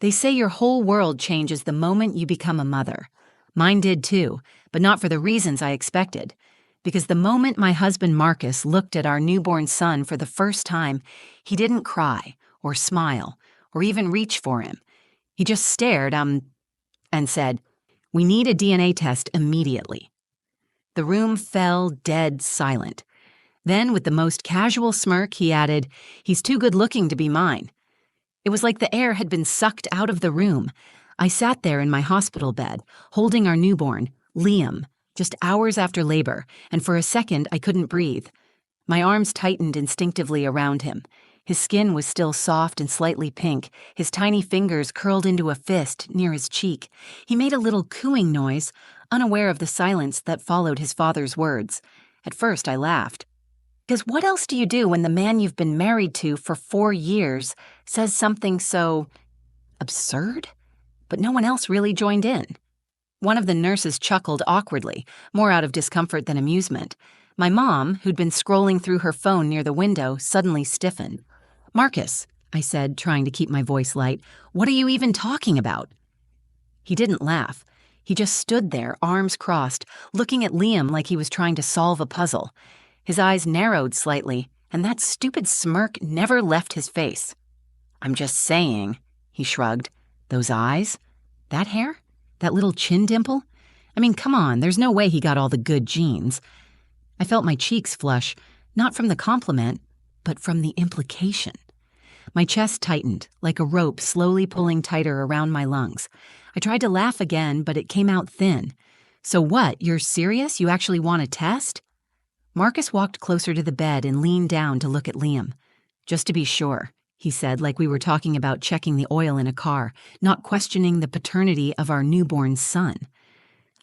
They say your whole world changes the moment you become a mother. Mine did too, but not for the reasons I expected. Because the moment my husband Marcus looked at our newborn son for the first time, he didn't cry or smile or even reach for him. He just stared, and said, "We need a DNA test immediately." The room fell dead silent. Then, with the most casual smirk, he added, "He's too good looking to be mine." It was like the air had been sucked out of the room. I sat there in my hospital bed, holding our newborn, Liam, just hours after labor, and for a second I couldn't breathe. My arms tightened instinctively around him. His skin was still soft and slightly pink, his tiny fingers curled into a fist near his cheek. He made a little cooing noise, unaware of the silence that followed his father's words. At first I laughed. Because what else do you do when the man you've been married to for 4 years says something so absurd? But no one else really joined in. One of the nurses chuckled awkwardly, more out of discomfort than amusement. My mom, who'd been scrolling through her phone near the window, suddenly stiffened. "Marcus," I said, trying to keep my voice light, "what are you even talking about?" He didn't laugh. He just stood there, arms crossed, looking at Liam like he was trying to solve a puzzle. His eyes narrowed slightly, and that stupid smirk never left his face. "I'm just saying," he shrugged. "Those eyes? That hair? That little chin dimple? I mean, come on, there's no way he got all the good genes." I felt my cheeks flush, not from the compliment, but from the implication. My chest tightened, like a rope slowly pulling tighter around my lungs. I tried to laugh again, but it came out thin. "So what, you're serious? You actually want a test?" Marcus walked closer to the bed and leaned down to look at Liam. "Just to be sure," he said, like we were talking about checking the oil in a car, not questioning the paternity of our newborn son.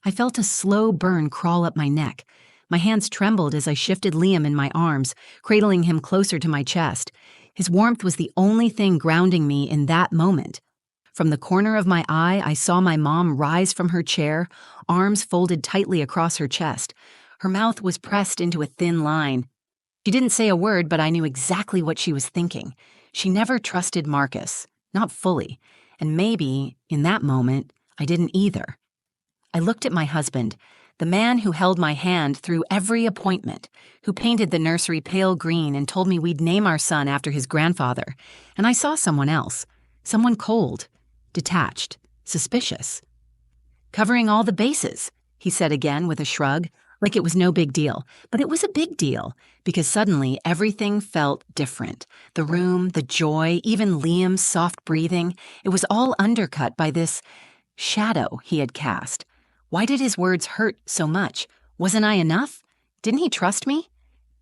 I felt a slow burn crawl up my neck. My hands trembled as I shifted Liam in my arms, cradling him closer to my chest. His warmth was the only thing grounding me in that moment. From the corner of my eye, I saw my mom rise from her chair, arms folded tightly across her chest. Her mouth was pressed into a thin line. She didn't say a word, but I knew exactly what she was thinking. She never trusted Marcus, not fully, and maybe, in that moment, I didn't either. I looked at my husband, the man who held my hand through every appointment, who painted the nursery pale green and told me we'd name our son after his grandfather, and I saw someone else, someone cold, detached, suspicious. "Covering all the bases," he said again with a shrug, like it was no big deal. But it was a big deal, because suddenly everything felt different. The room, the joy, even Liam's soft breathing, it was all undercut by this shadow he had cast. Why did his words hurt so much? Wasn't I enough? Didn't he trust me?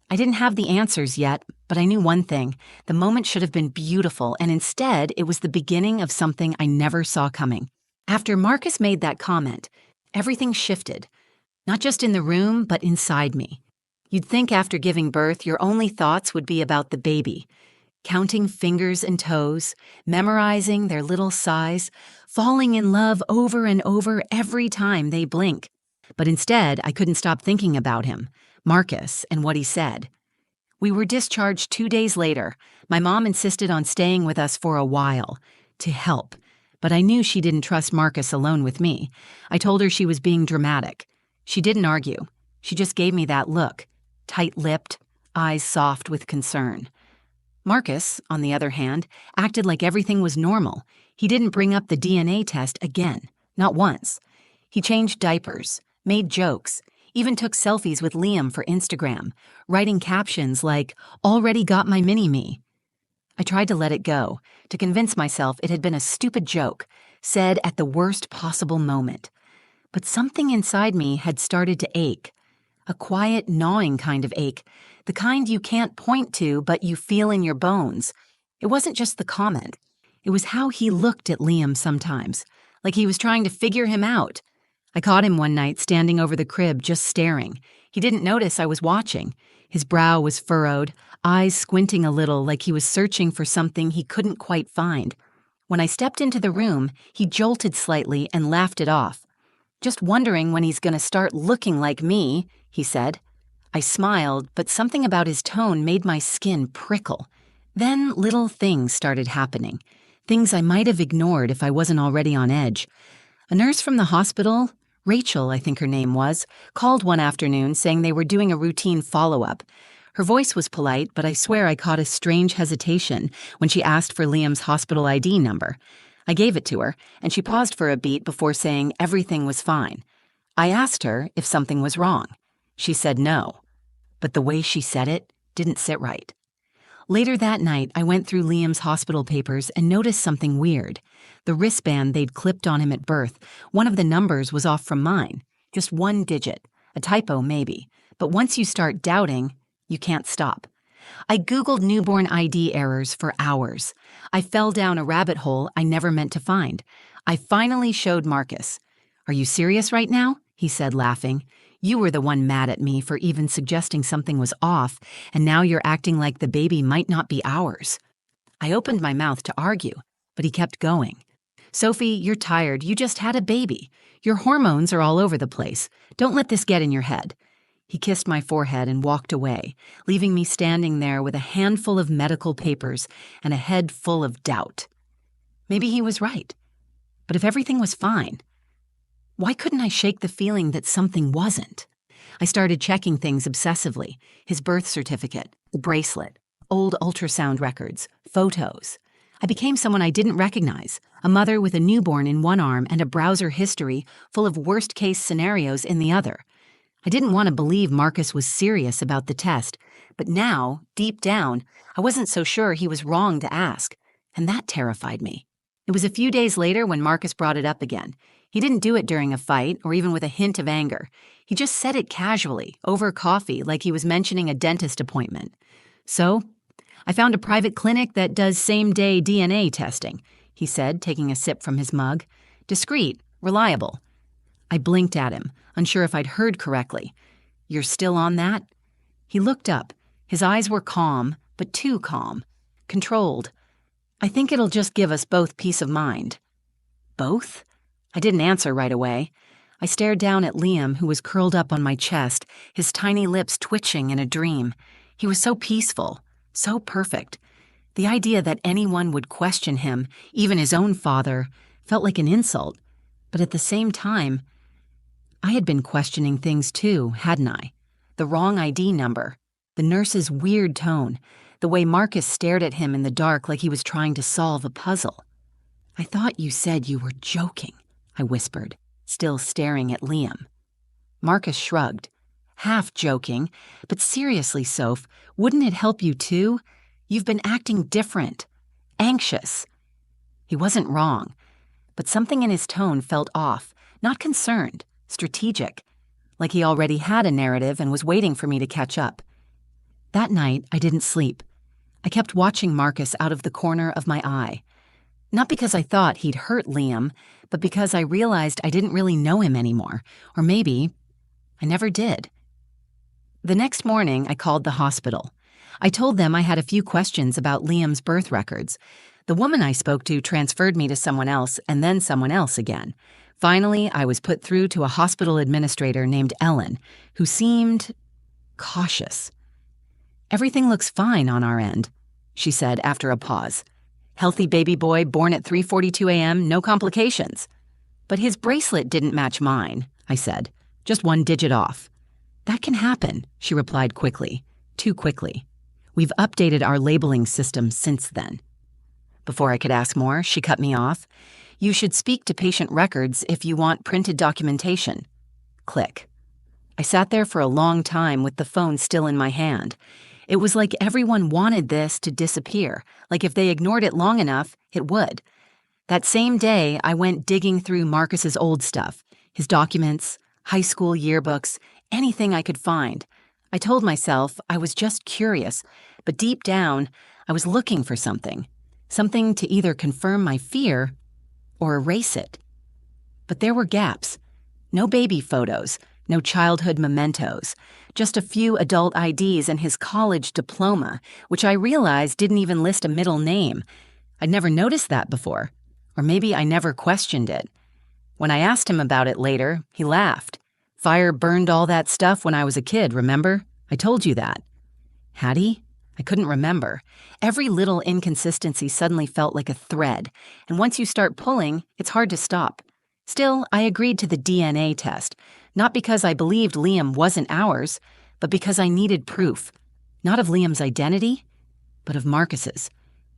I didn't have the answers yet, but I knew one thing. The moment should have been beautiful, and instead it was the beginning of something I never saw coming. After Marcus made that comment, everything shifted. Not just in the room, but inside me. You'd think after giving birth, your only thoughts would be about the baby. Counting fingers and toes, memorizing their little size, falling in love over and over every time they blink. But instead, I couldn't stop thinking about him, Marcus, and what he said. We were discharged 2 days later. My mom insisted on staying with us for a while, to help. But I knew she didn't trust Marcus alone with me. I told her she was being dramatic. She didn't argue. She just gave me that look, tight-lipped, eyes soft with concern. Marcus, on the other hand, acted like everything was normal. He didn't bring up the DNA test again, not once. He changed diapers, made jokes, even took selfies with Liam for Instagram, writing captions like, "Already got my mini-me." I tried to let it go, to convince myself it had been a stupid joke, said at the worst possible moment. But something inside me had started to ache. A quiet, gnawing kind of ache, the kind you can't point to but you feel in your bones. It wasn't just the comment. It was how he looked at Liam sometimes, like he was trying to figure him out. I caught him one night standing over the crib just staring. He didn't notice I was watching. His brow was furrowed, eyes squinting a little like he was searching for something he couldn't quite find. When I stepped into the room, he jolted slightly and laughed it off. "Just wondering when he's going to start looking like me," he said. I smiled, but something about his tone made my skin prickle. Then little things started happening. things I might have ignored if I wasn't already on edge. A nurse from the hospital, Rachel, I think her name was, called one afternoon saying they were doing a routine follow-up. Her voice was polite, but I swear I caught a strange hesitation when she asked for Liam's hospital ID number. I gave it to her, and she paused for a beat before saying everything was fine. I asked her if something was wrong. She said no, but the way she said it didn't sit right. Later that night, I went through Liam's hospital papers and noticed something weird. The wristband they'd clipped on him at birth, one of the numbers was off from mine. Just one digit. A typo, maybe. But once you start doubting, you can't stop. I Googled newborn ID errors for hours. I fell down a rabbit hole I never meant to find. I finally showed Marcus. "Are you serious right now?" he said, laughing. "You were the one mad at me for even suggesting something was off, and now you're acting like the baby might not be ours." I opened my mouth to argue, but he kept going. "Sophie, you're tired. You just had a baby. Your hormones are all over the place. Don't let this get in your head." He kissed my forehead and walked away, leaving me standing there with a handful of medical papers and a head full of doubt. Maybe he was right. But if everything was fine, why couldn't I shake the feeling that something wasn't? I started checking things obsessively. His birth certificate, the bracelet, old ultrasound records, photos. I became someone I didn't recognize, a mother with a newborn in one arm and a browser history full of worst-case scenarios in the other. I didn't want to believe Marcus was serious about the test, but now, deep down, I wasn't so sure he was wrong to ask, and that terrified me. It was a few days later when Marcus brought it up again. He didn't do it during a fight or even with a hint of anger. He just said it casually, over coffee, like he was mentioning a dentist appointment. So, I found a private clinic that does same-day DNA testing, he said, taking a sip from his mug. Discreet, reliable. I blinked at him, unsure if I'd heard correctly. "You're still on that?" He looked up. His eyes were calm, but too calm. Controlled. "I think it'll just give us both peace of mind." Both? I didn't answer right away. I stared down at Liam, who was curled up on my chest, his tiny lips twitching in a dream. He was so peaceful, so perfect. The idea that anyone would question him, even his own father, felt like an insult. But at the same time, I had been questioning things too, hadn't I? The wrong ID number, the nurse's weird tone, the way Marcus stared at him in the dark like he was trying to solve a puzzle. "I thought you said you were joking," I whispered, still staring at Liam. Marcus shrugged. "Half joking, but seriously, Soph, wouldn't it help you too? You've been acting different, anxious." He wasn't wrong, but something in his tone felt off, not concerned, strategic, like he already had a narrative and was waiting for me to catch up. That night, I didn't sleep. I kept watching Marcus out of the corner of my eye. Not because I thought he'd hurt Liam, but because I realized I didn't really know him anymore, or maybe I never did. The next morning, I called the hospital. I told them I had a few questions about Liam's birth records. The woman I spoke to transferred me to someone else and then someone else again. Finally, I was put through to a hospital administrator named Ellen, who seemed cautious. "Everything looks fine on our end," she said after a pause. "Healthy baby boy born at 3:42 a.m., no complications." "But his bracelet didn't match mine," I said. "Just one digit off." "That can happen," she replied quickly. Too quickly. "We've updated our labeling system since then." Before I could ask more, she cut me off. "You should speak to patient records if you want printed documentation." Click. I sat there for a long time with the phone still in my hand. It was like everyone wanted this to disappear, like if they ignored it long enough, it would. That same day, I went digging through Marcus's old stuff, his documents, high school yearbooks, anything I could find. I told myself I was just curious, but deep down, I was looking for something to either confirm my fear or erase it. But there were gaps. No baby photos, no childhood mementos, just a few adult IDs and his college diploma, which I realized didn't even list a middle name. I'd never noticed that before, or maybe I never questioned it. When I asked him about it later, he laughed. "Fire burned all that stuff when I was a kid, remember? I told you that." Had he? I couldn't remember. Every little inconsistency suddenly felt like a thread, and once you start pulling, it's hard to stop. Still, I agreed to the DNA test, not because I believed Liam wasn't ours, but because I needed proof. Not of Liam's identity, but of Marcus's.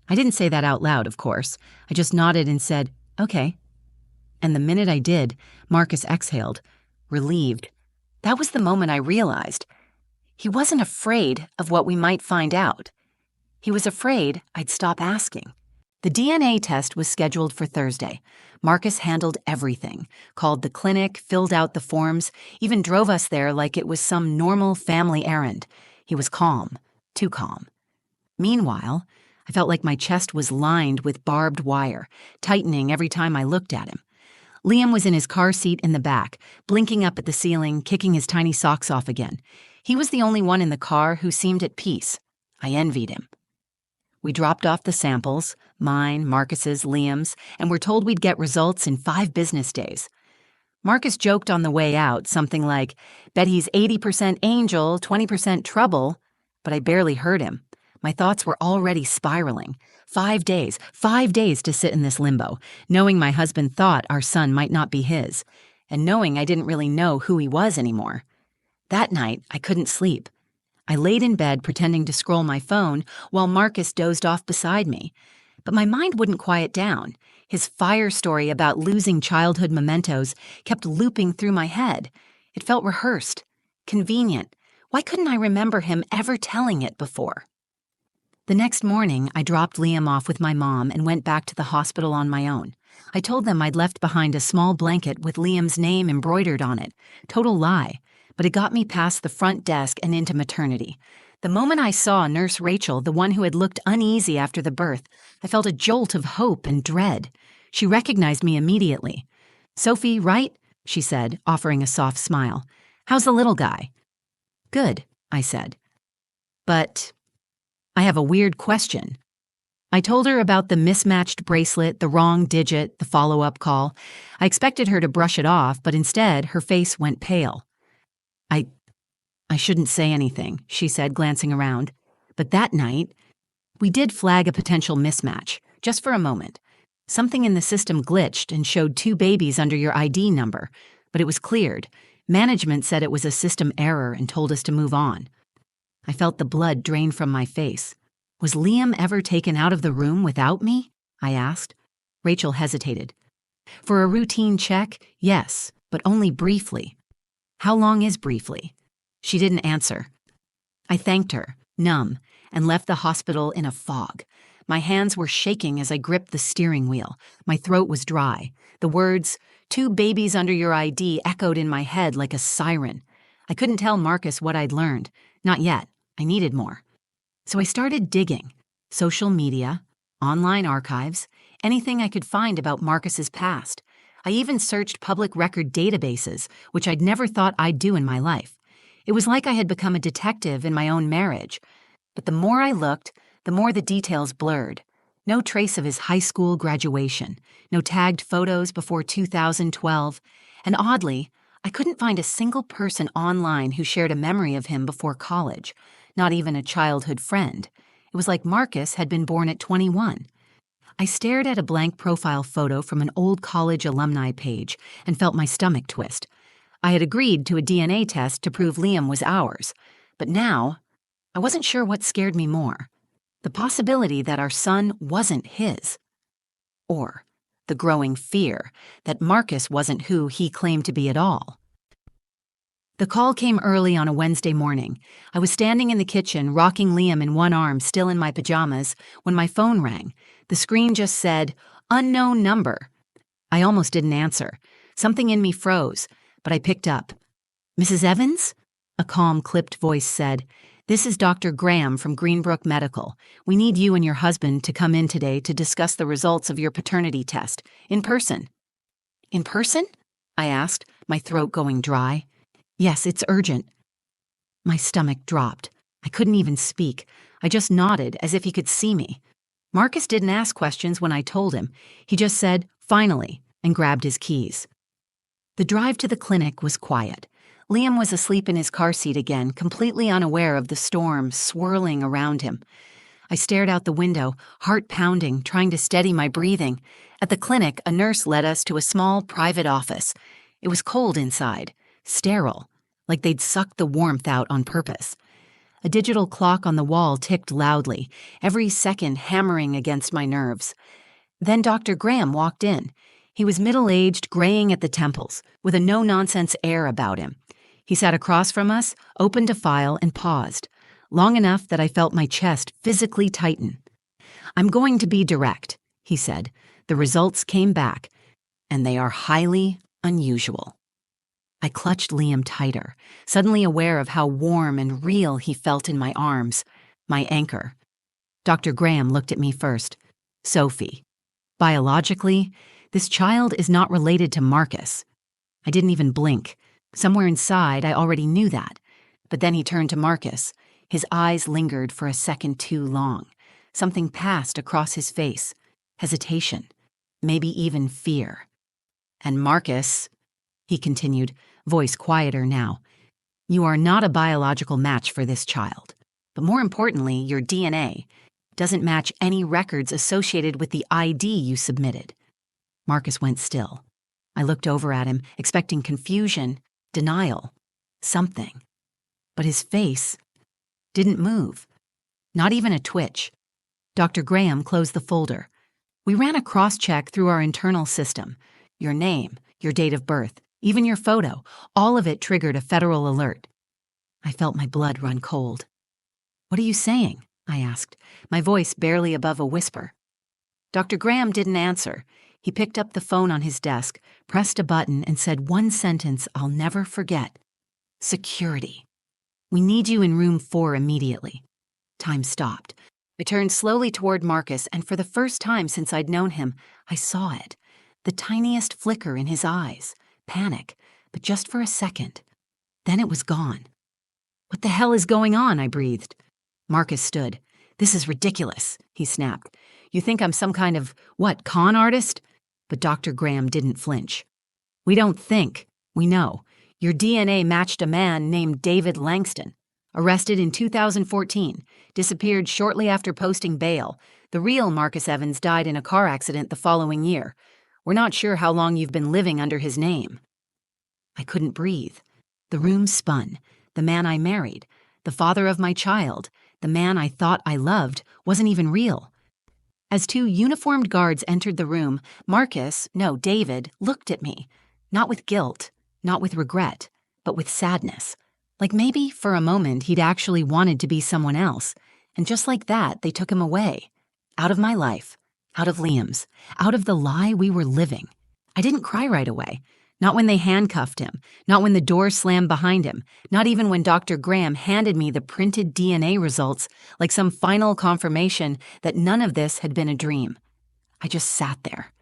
I didn't say that out loud, of course. I just nodded and said, "Okay." And the minute I did, Marcus exhaled, relieved. That was the moment I realized. He wasn't afraid of what we might find out. He was afraid I'd stop asking. The DNA test was scheduled for Thursday. Marcus handled everything, called the clinic, filled out the forms, even drove us there like it was some normal family errand. He was calm, too calm. Meanwhile, I felt like my chest was lined with barbed wire, tightening every time I looked at him. Liam was in his car seat in the back, blinking up at the ceiling, kicking his tiny socks off again. He was the only one in the car who seemed at peace. I envied him. We dropped off the samples, mine, Marcus's, Liam's, and were told we'd get results in 5 business days. Marcus joked on the way out, something like, "Bet he's 80% angel, 20% trouble," but I barely heard him. My thoughts were already spiraling. 5 days to sit in this limbo, knowing my husband thought our son might not be his, and knowing I didn't really know who he was anymore. That night, I couldn't sleep. I laid in bed pretending to scroll my phone while Marcus dozed off beside me. But my mind wouldn't quiet down. His fire story about losing childhood mementos kept looping through my head. It felt rehearsed, convenient. Why couldn't I remember him ever telling it before? The next morning, I dropped Liam off with my mom and went back to the hospital on my own. I told them I'd left behind a small blanket with Liam's name embroidered on it. Total lie. But it got me past the front desk and into maternity. The moment I saw Nurse Rachel, the one who had looked uneasy after the birth, I felt a jolt of hope and dread. She recognized me immediately. "Sophie, right?" she said, offering a soft smile. "How's the little guy?" "Good," I said. "But I have a weird question." I told her about the mismatched bracelet, the wrong digit, the follow-up call. I expected her to brush it off, but instead her face went pale. I shouldn't say anything," she said, glancing around. But that night, we did flag a potential mismatch, just for a moment. Something in the system glitched and showed 2 babies under your ID number, but it was cleared. Management said it was a system error and told us to move on. I felt the blood drain from my face. "Was Liam ever taken out of the room without me?" I asked. Rachel hesitated. "For a routine check, yes, but only briefly." "How long is briefly?" She didn't answer. I thanked her, numb, and left the hospital in a fog. My hands were shaking as I gripped the steering wheel. My throat was dry. The words, "2 babies under your ID," echoed in my head like a siren. I couldn't tell Marcus what I'd learned. Not yet. I needed more. So I started digging. Social media, online archives, anything I could find about Marcus's past. I even searched public record databases, which I'd never thought I'd do in my life. It was like I had become a detective in my own marriage. But the more I looked, the more the details blurred. No trace of his high school graduation, no tagged photos before 2012, and oddly, I couldn't find a single person online who shared a memory of him before college, not even a childhood friend. It was like Marcus had been born at 21. I stared at a blank profile photo from an old college alumni page and felt my stomach twist. I had agreed to a DNA test to prove Liam was ours, but now I wasn't sure what scared me more. The possibility that our son wasn't his, or the growing fear that Marcus wasn't who he claimed to be at all. The call came early on a Wednesday morning. I was standing in the kitchen, rocking Liam in one arm, still in my pajamas, when my phone rang. The screen just said, "Unknown number." I almost didn't answer. Something in me froze, but I picked up. "Mrs. Evans?" A calm, clipped voice said, "This is Dr. Graham from Greenbrook Medical. We need you and your husband to come in today to discuss the results of your paternity test, in person." "In person?" I asked, my throat going dry. "Yes, it's urgent." My stomach dropped. I couldn't even speak. I just nodded as if he could see me. Marcus didn't ask questions when I told him. He just said, "Finally," and grabbed his keys. The drive to the clinic was quiet. Liam was asleep in his car seat again, completely unaware of the storm swirling around him. I stared out the window, heart pounding, trying to steady my breathing. At the clinic, a nurse led us to a small private office. It was cold inside, sterile, like they'd sucked the warmth out on purpose. A digital clock on the wall ticked loudly, every second hammering against my nerves. Then Dr. Graham walked in. He was middle-aged, graying at the temples, with a no-nonsense air about him. He sat across from us, opened a file, and paused, long enough that I felt my chest physically tighten. "I'm going to be direct," he said. "The results came back, and they are highly unusual." I clutched Liam tighter, suddenly aware of how warm and real he felt in my arms, my anchor. Dr. Graham looked at me first. "Sophie, biologically, this child is not related to Marcus." I didn't even blink. Somewhere inside, I already knew that. But then he turned to Marcus. His eyes lingered for a second too long. Something passed across his face. Hesitation. Maybe even fear. "And Marcus," he continued, voice quieter now, "you are not a biological match for this child. But more importantly, your DNA doesn't match any records associated with the ID you submitted." Marcus went still. I looked over at him, expecting confusion, denial, something. But his face didn't move. Not even a twitch. Dr. Graham closed the folder. We ran a cross-check through our internal system. Your name, your date of birth, even your photo, all of it triggered a federal alert. I felt my blood run cold. "What are you saying?" I asked, my voice barely above a whisper. Dr. Graham didn't answer. He picked up the phone on his desk, pressed a button, and said one sentence I'll never forget. "Security. We need you in room 4 immediately." Time stopped. I turned slowly toward Marcus, and for the first time since I'd known him, I saw it. The tiniest flicker in his eyes. Panic, but just for a second. Then it was gone. "What the hell is going on?" I breathed. Marcus stood. "This is ridiculous," he snapped. "You think I'm some kind of, con artist?" But Dr. Graham didn't flinch. "We don't think. We know. Your DNA matched a man named David Langston. Arrested in 2014. Disappeared shortly after posting bail. The real Marcus Evans died in a car accident the following year. We're not sure how long you've been living under his name." I couldn't breathe. The room spun. The man I married, the father of my child, the man I thought I loved, wasn't even real. As 2 uniformed guards entered the room, David, looked at me. Not with guilt, not with regret, but with sadness. Like maybe, for a moment, he'd actually wanted to be someone else. And just like that, they took him away. Out of my life. Out of Liam's. Out of the lie we were living. I didn't cry right away. Not when they handcuffed him. Not when the door slammed behind him. Not even when Dr. Graham handed me the printed DNA results like some final confirmation that none of this had been a dream. I just sat there,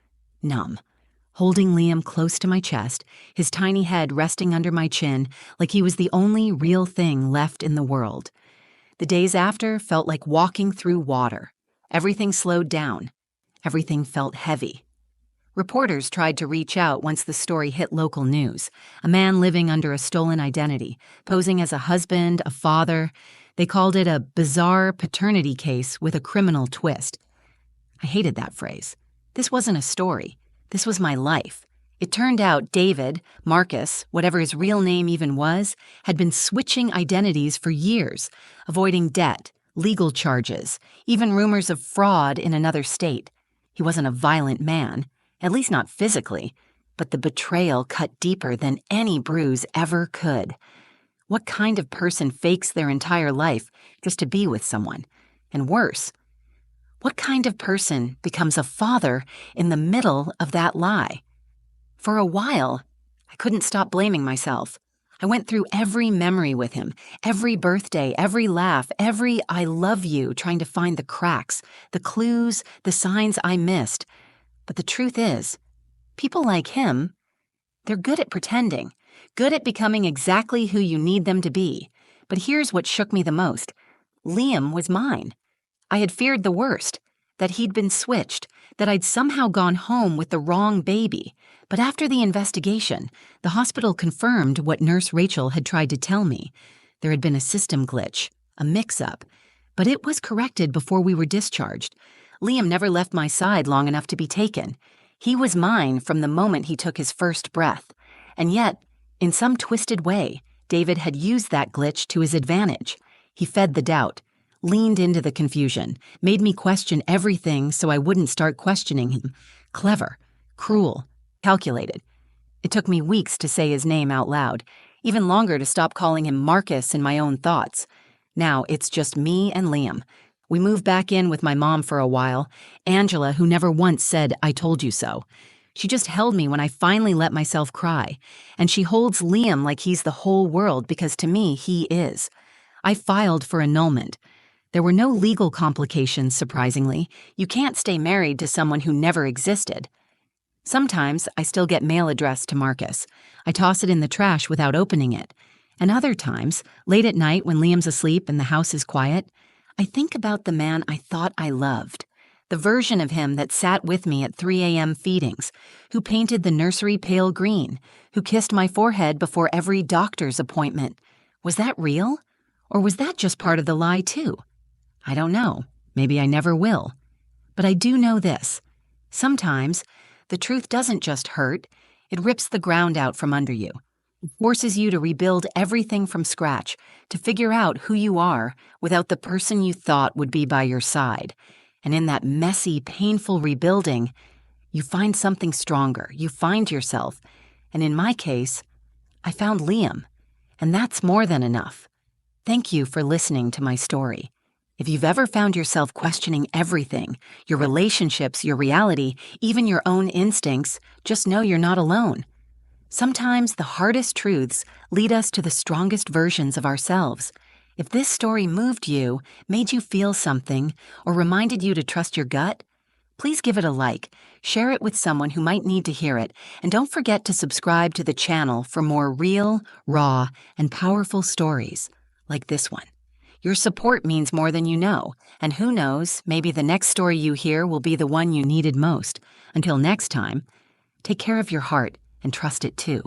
numb, holding Liam close to my chest, his tiny head resting under my chin like he was the only real thing left in the world. The days after felt like walking through water. Everything slowed down. Everything felt heavy. Reporters tried to reach out once the story hit local news. A man living under a stolen identity, posing as a husband, a father. They called it a bizarre paternity case with a criminal twist. I hated that phrase. This wasn't a story. This was my life. It turned out David, Marcus, whatever his real name even was, had been switching identities for years, avoiding debt, legal charges, even rumors of fraud in another state. He wasn't a violent man. At least not physically, but the betrayal cut deeper than any bruise ever could. What kind of person fakes their entire life just to be with someone? And worse, what kind of person becomes a father in the middle of that lie? For a while, I couldn't stop blaming myself. I went through every memory with him, every birthday, every laugh, every "I love you," trying to find the cracks, the clues, the signs I missed. But the truth is, people like him, they're good at pretending, good at becoming exactly who you need them to be. But here's what shook me the most. Liam was mine. I had feared the worst, that he'd been switched, that I'd somehow gone home with the wrong baby. But after the investigation, the hospital confirmed what Nurse Rachel had tried to tell me. There had been a system glitch, a mix-up, but it was corrected before we were discharged. Liam never left my side long enough to be taken. He was mine from the moment he took his first breath. And yet, in some twisted way, David had used that glitch to his advantage. He fed the doubt, leaned into the confusion, made me question everything so I wouldn't start questioning him. Clever, cruel, calculated. It took me weeks to say his name out loud, even longer to stop calling him Marcus in my own thoughts. Now it's just me and Liam. We moved back in with my mom for a while, Angela, who never once said, "I told you so." She just held me when I finally let myself cry, and she holds Liam like he's the whole world because to me, he is. I filed for annulment. There were no legal complications, surprisingly. You can't stay married to someone who never existed. Sometimes I still get mail addressed to Marcus. I toss it in the trash without opening it. And other times, late at night when Liam's asleep and the house is quiet, I think about the man I thought I loved. The version of him that sat with me at 3 a.m. feedings, who painted the nursery pale green, who kissed my forehead before every doctor's appointment. Was that real? Or was that just part of the lie too? I don't know. Maybe I never will. But I do know this. Sometimes, the truth doesn't just hurt, it rips the ground out from under you. It forces you to rebuild everything from scratch, to figure out who you are without the person you thought would be by your side. And in that messy, painful rebuilding, you find something stronger. You find yourself. And in my case, I found Liam. And that's more than enough. Thank you for listening to my story. If you've ever found yourself questioning everything, your relationships, your reality, even your own instincts, just know you're not alone. Sometimes the hardest truths lead us to the strongest versions of ourselves. If this story moved you, made you feel something, or reminded you to trust your gut, please give it a like, share it with someone who might need to hear it, and don't forget to subscribe to the channel for more real, raw, and powerful stories like this one. Your support means more than you know, and who knows, maybe the next story you hear will be the one you needed most. Until next time, take care of your heart and trust it too.